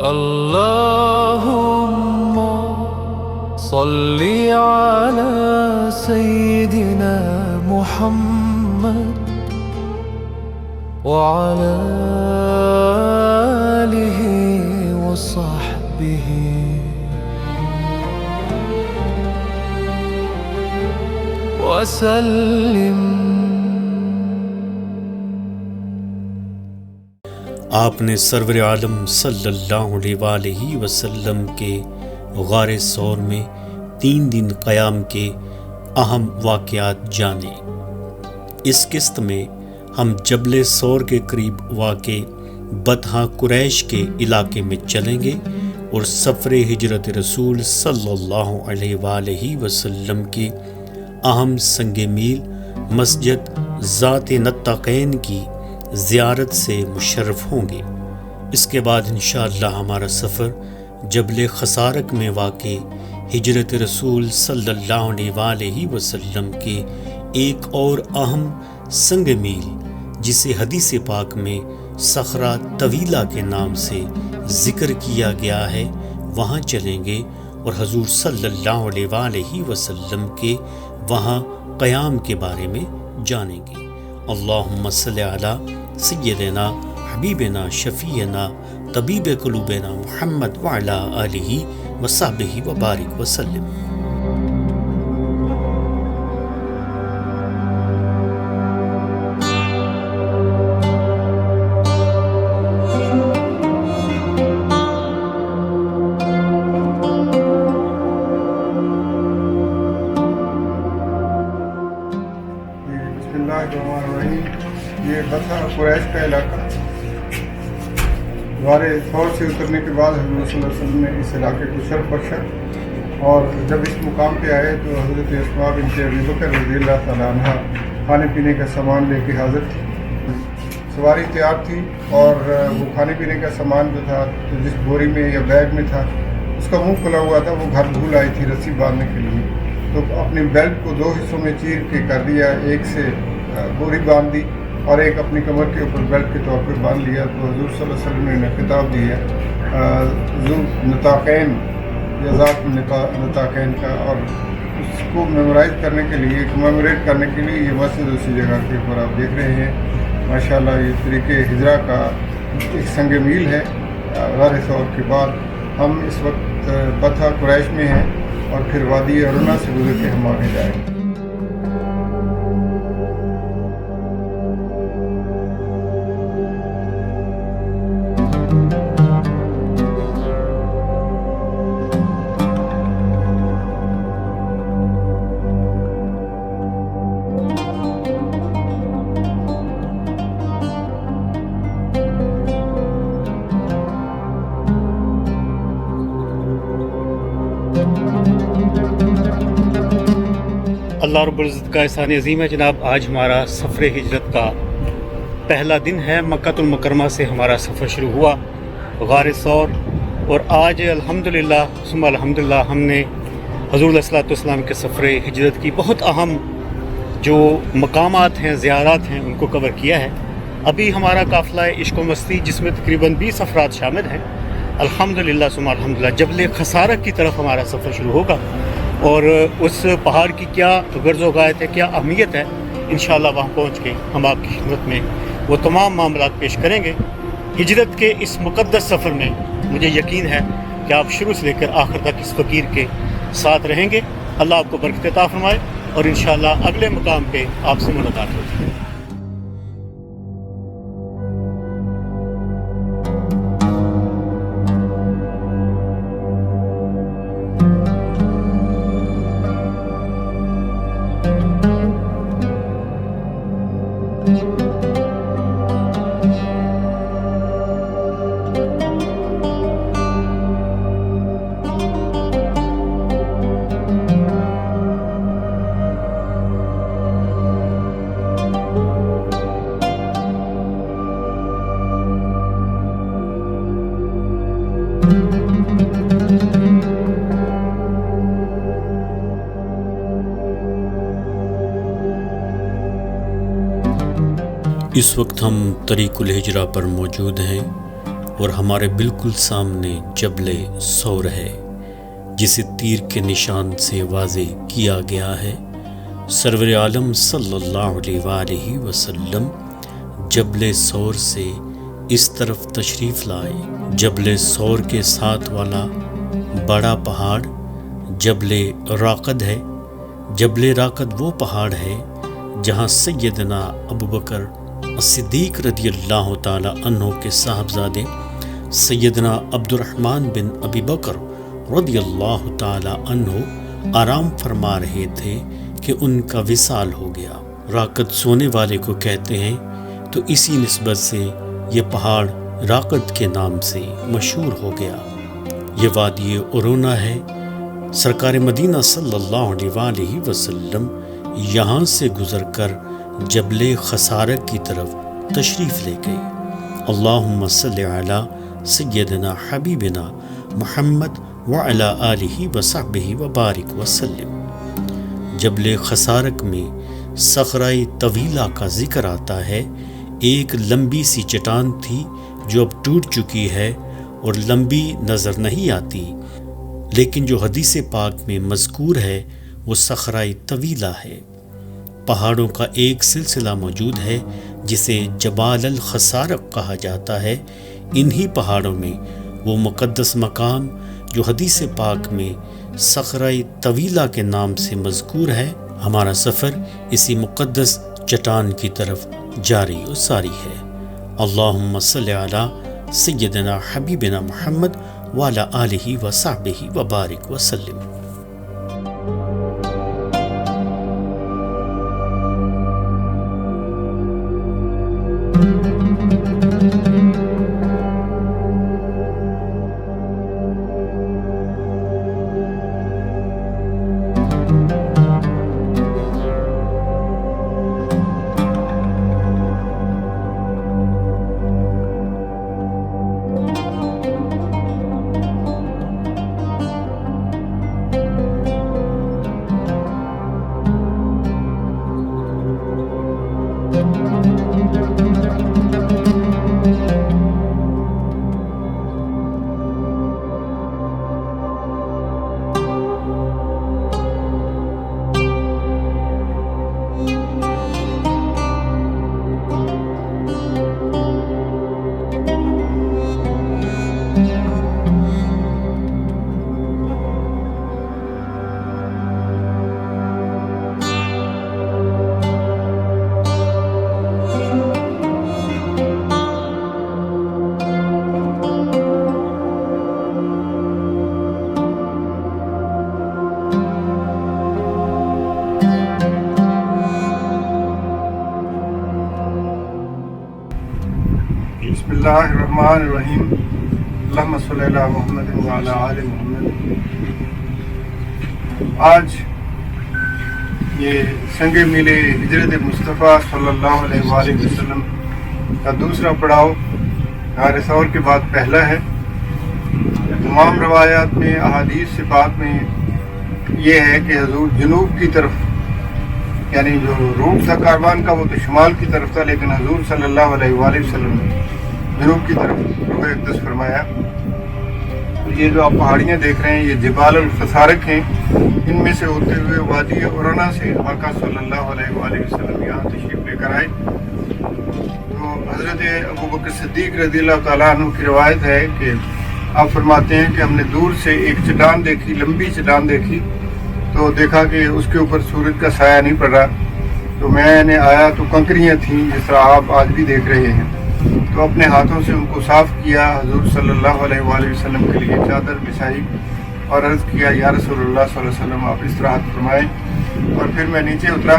اللهم صل على سيدنا محمد وعلى آله وصحبه وسلم. آپ نے سرور عالم صلی اللہ علیہ وآلہ وسلم کے غار ثور میں 3 دن قیام کے اہم واقعات جانے. اس قسط میں ہم جبل ثور کے قریب واقع بطحہ قریش کے علاقے میں چلیں گے اور سفر ہجرت رسول صلی اللہ علیہ وآلہ وسلم کے اہم سنگ میل مسجد ذات نطاقین کی زیارت سے مشرف ہوں گے. اس کے بعد انشاءاللہ ہمارا سفر جبل خسارک میں واقع ہجرت رسول صلی اللہ علیہ وآلہ وسلم کے ایک اور اہم سنگ میل جسے حدیث پاک میں صخرہ طویلہ کے نام سے ذکر کیا گیا ہے وہاں چلیں گے اور حضور صلی اللہ علیہ وآلہ وسلم کے وہاں قیام کے بارے میں جانیں گے. اللہم صلی علی سیدنا حبیبنا شفیعنا طبیب قلوبنا محمد وعلی آلہ وصحبہ وبارک وسلم. یہ بطحہ قریش کا علاقہ غار ثور سے اترنے کے بعد حضرت صلی اللہ علیہ وسلم نے اس علاقے کو شرف بخشا اور جب اس مقام پہ آئے تو حضرت اسماء بنت ابی بکر رضی اللہ تعالیٰ عنہ کھانے پینے کا سامان لے کے حاضر تھی. سواری تیار تھی اور وہ کھانے پینے کا سامان جو تھا جس بوری میں یا بیگ میں تھا اس کا منہ کھلا ہوا تھا. وہ گھر بھول آئی تھی رسی باندھنے کے لیے تو اپنی بیلٹ کو 2 حصوں میں چیر کے کر دیا. ایک سے بوری باندھ دی اور ایک اپنی کمر کے اوپر بیلٹ کے طور پہ باندھ لیا. تو حضور صلی اللہ علیہ وسلم نے خطاب دیا ذو نطاقین یا ذات نطاقین کا اور اس کو میمورائز کرنے کے لیے کمیموریٹ کرنے کے لیے یہ مسجد اسی جگہ کے اوپر آپ دیکھ رہے ہیں. ماشاءاللہ یہ طریقے ہجرہ کا ایک سنگ میل ہے. غار ثور کے بعد ہم اس وقت بطحہ قریش میں ہیں اور پھر وادی ارنا سے گزر کے ہم آگے جائیں گے. اللہ رب العزت کا احسان عظیم ہے جناب. آج ہمارا سفر ہجرت کا پہلا دن ہے. مکہ المکرمہ سے ہمارا سفر شروع ہوا غار ثور اور آج الحمدللہ ثم الحمدللہ ہم نے حضور علیہ الصلوۃ والسلام کے سفر ہجرت کی بہت اہم جو مقامات ہیں زیارات ہیں ان کو کور کیا ہے. ابھی ہمارا قافلہ عشق و مستی جس میں تقریباً 20 افراد شامل ہیں. الحمدللہ ثم الحمدللہ جبل خسارک کی طرف ہمارا سفر شروع ہوگا اور اس پہاڑ کی کیا غرض و غایت ہے کیا اہمیت ہے انشاءاللہ وہاں پہنچ کے ہم آپ کی خدمت میں وہ تمام معاملات پیش کریں گے. ہجرت کے اس مقدس سفر میں مجھے یقین ہے کہ آپ شروع سے لے کر آخر تک اس فقیر کے ساتھ رہیں گے. اللہ آپ کو برکت عطا فرمائے اور انشاءاللہ اگلے مقام پہ آپ سے ملاقات ہوگی. اس وقت ہم طریق الہجرہ پر موجود ہیں اور ہمارے بالکل سامنے جبل سور ہے جسے تیر کے نشان سے واضح کیا گیا ہے۔ سرور عالم صلی اللہ علیہ وآلہ وسلم جبل سور سے اس طرف تشریف لائے۔ جبل سور کے ساتھ والا بڑا پہاڑ جبل راقد ہے۔ جبل راقد وہ پہاڑ ہے جہاں سیدنا ابوبکر صدیق رضی اللہ تعالی عنہ کے صاحبزادے سیدنا عبد الرحمن بن ابی بکر رضی اللہ تعالی عنہ آرام فرما رہے تھے کہ ان کا وصال ہو گیا۔ راقد سونے والے کو کہتے ہیں، تو اسی نسبت سے یہ پہاڑ راقد کے نام سے مشہور ہو گیا۔ یہ وادی ارونا ہے۔ سرکار مدینہ صلی اللہ علیہ وآلہ وسلم یہاں سے گزر کر جبل خسارک کی طرف تشریف لے گئے۔ اللہم صلی علی سیدنا حبیبنا محمد وعلی آلہ وصحبہ وبارک وسلم۔ جبل خسارک میں صخرۂ طویلہ کا ذکر آتا ہے۔ ایک لمبی سی چٹان تھی جو اب ٹوٹ چکی ہے اور لمبی نظر نہیں آتی، لیکن جو حدیث پاک میں مذکور ہے وہ صخرۂ طویلہ ہے۔ پہاڑوں کا ایک سلسلہ موجود ہے جسے جبال الخسارق کہا جاتا ہے۔ انہی پہاڑوں میں وہ مقدس مقام جو حدیث پاک میں صخرۂ طویلہ کے نام سے مذکور ہے، ہمارا سفر اسی مقدس چٹان کی طرف جاری و ساری ہے۔ اللہم صلی علی سیدنا حبیبنا محمد وعلی آلہ وصحبہ وبارک وسلم۔ بسم اللہ الرحمن الرحیم۔ اللہم صلی علی محمد وعلی آل محمد۔ آج یہ سنگ میل ہجرت مصطفیٰ صلی اللہ علیہ وآلہ وسلم کا دوسرا پڑاؤ غار ثور کے بعد پہلا ہے۔ تمام روایات میں، احادیث سے پاک میں یہ ہے کہ حضور جنوب کی طرف، یعنی جو روٹ تھا کاروان کا وہ تو شمال کی طرف تھا، لیکن حضور صلی اللہ علیہ وآلہ وسلم نے جنوب کی طرف رخ اقدس فرمایا۔ یہ جو آپ پہاڑیاں دیکھ رہے ہیں یہ جبال الخسارق ہیں۔ ان میں سے ہوتے ہوئے وادی ارونا سے آقا صلی اللہ علیہ وآلہ وسلم یہاں تشریف لے کر آئے۔ تو حضرت ابوبکر صدیق رضی اللہ تعالیٰ عنہ کی روایت ہے کہ آپ فرماتے ہیں کہ ہم نے دور سے ایک چٹان دیکھی، لمبی چٹان دیکھی، تو دیکھا کہ اس کے اوپر سورج کا سایہ نہیں پڑ رہا۔ تو میں نے آیا تو کنکریاں تھیں جس طرح آپ آج بھی دیکھ رہے ہیں، تو اپنے ہاتھوں سے ان کو صاف کیا، حضور صلی اللہ علیہ وآلہ وسلم کے لیے چادر بچھائی اور عرض کیا یا رسول اللہ صلی اللہ علیہ وسلم آپ استراحت فرمائیں۔ اور پھر میں نیچے اترا،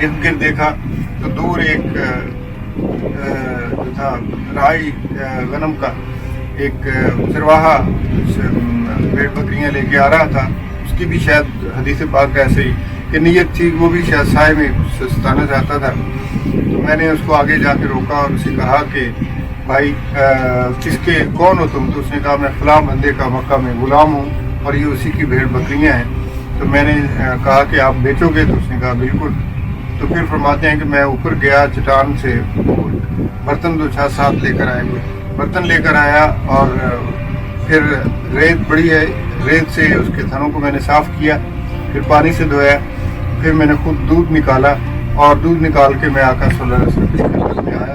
ارد گرد دیکھا تو دور ایک جو تھا رائی غنم کا ایک چرواہا بھیڑ بکریاں لے کے آ رہا تھا۔ اس کی بھی شاید حدیث پاک ایسے ہی کہ نیت تھی، وہ بھی شاید سائے میں ستانا چاہتا تھا۔ تو میں نے اس کو آگے جا کے روکا اور اسے کہا کہ بھائی کس کے کون ہو تم؟ تو اس نے کہا میں فلاں بندے کا مکہ میں غلام ہوں اور یہ اسی کی بھیڑ بکریاں ہیں۔ تو میں نے کہا کہ آپ بیچو گے؟ تو اس نے کہا بالکل۔ تو پھر فرماتے ہیں کہ میں اوپر گیا چٹان سے برتن دو چار ساتھ لے کر آئے ہوئے، برتن لے کر آیا اور پھر ریت بڑی ہے، ریت سے اس کے تھنوں کو میں نے صاف کیا، پھر پانی سے دھویا، پھر میں نے خود دودھ نکالا اور دودھ نکال کے میں آقا صلی اللہ علیہ وسلم کی خدمت میں آیا۔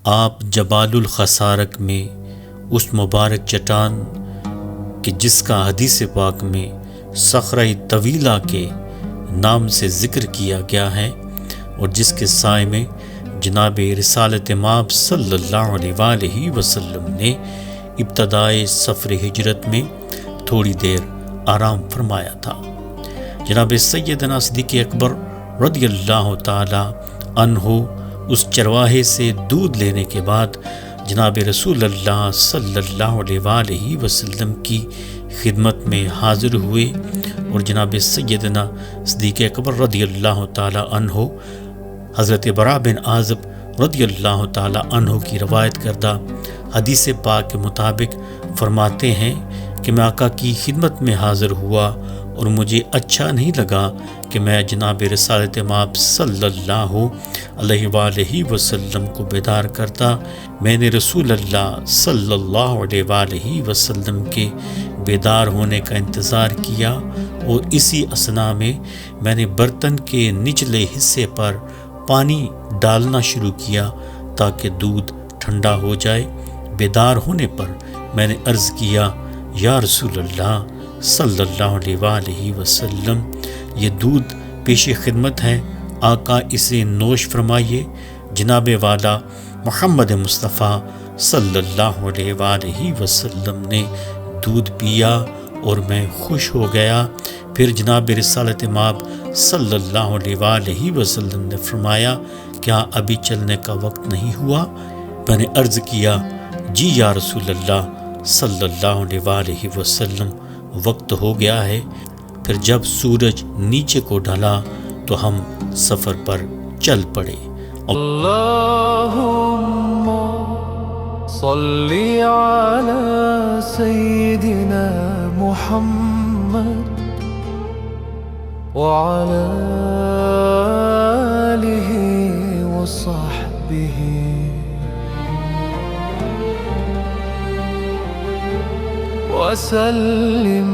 آپ جبال الخسارک میں اس مبارک چٹان کہ جس کا حدیث پاک میں صخرہ طویلہ کے نام سے ذکر کیا گیا ہے اور جس کے سائے میں جناب رسالت مآب صلی اللہ علیہ وآلہ وسلم نے ابتدائے سفر ہجرت میں تھوڑی دیر آرام فرمایا تھا۔ جناب سیدنا صدیق اکبر رضی اللہ تعالی عنہ اس چرواہے سے دودھ لینے کے بعد جناب رسول اللہ صلی اللہ علیہ وآلہ وسلم کی خدمت میں حاضر ہوئے اور جناب سیدنا صدیق اکبر رضی اللہ تعالی عنہ حضرت برا بن عازب رضی اللہ تعالی عنہ کی روایت کردہ حدیث پاک کے مطابق فرماتے ہیں کہ میں آقا کی خدمت میں حاضر ہوا اور مجھے اچھا نہیں لگا کہ میں جناب رسالت مآب صلی اللہ علیہ وآلہ وسلم کو بیدار کرتا۔ میں نے رسول اللہ صلی اللہ علیہ وآلہ وسلم کے بیدار ہونے کا انتظار کیا اور اسی اثناء میں نے برتن کے نچلے حصے پر پانی ڈالنا شروع کیا تاکہ دودھ ٹھنڈا ہو جائے۔ بیدار ہونے پر میں نے عرض کیا، یا رسول اللہ صلی اللہ علیہ وآلہ وسلم، یہ دودھ پیش خدمت ہے، آقا اسے نوش فرمائیے۔ جناب والا محمد مصطفیٰ صلی اللہ علیہ وآلہ وسلم نے دودھ پیا اور میں خوش ہو گیا۔ پھر جناب رسالت مآب صلی اللہ علیہ وآلہ وسلم نے فرمایا، کیا ابھی چلنے کا وقت نہیں ہوا؟ میں نے عرض کیا، جی یا رسول اللہ صلی اللہ علیہ وآلہ وسلم، وقت ہو گیا ہے۔ پھر جب سورج نیچے کو ڈھلا تو ہم سفر پر چل پڑے۔ اللہم صلی علی سیدنا محمد وعلی آلہ وصحبہ وسلم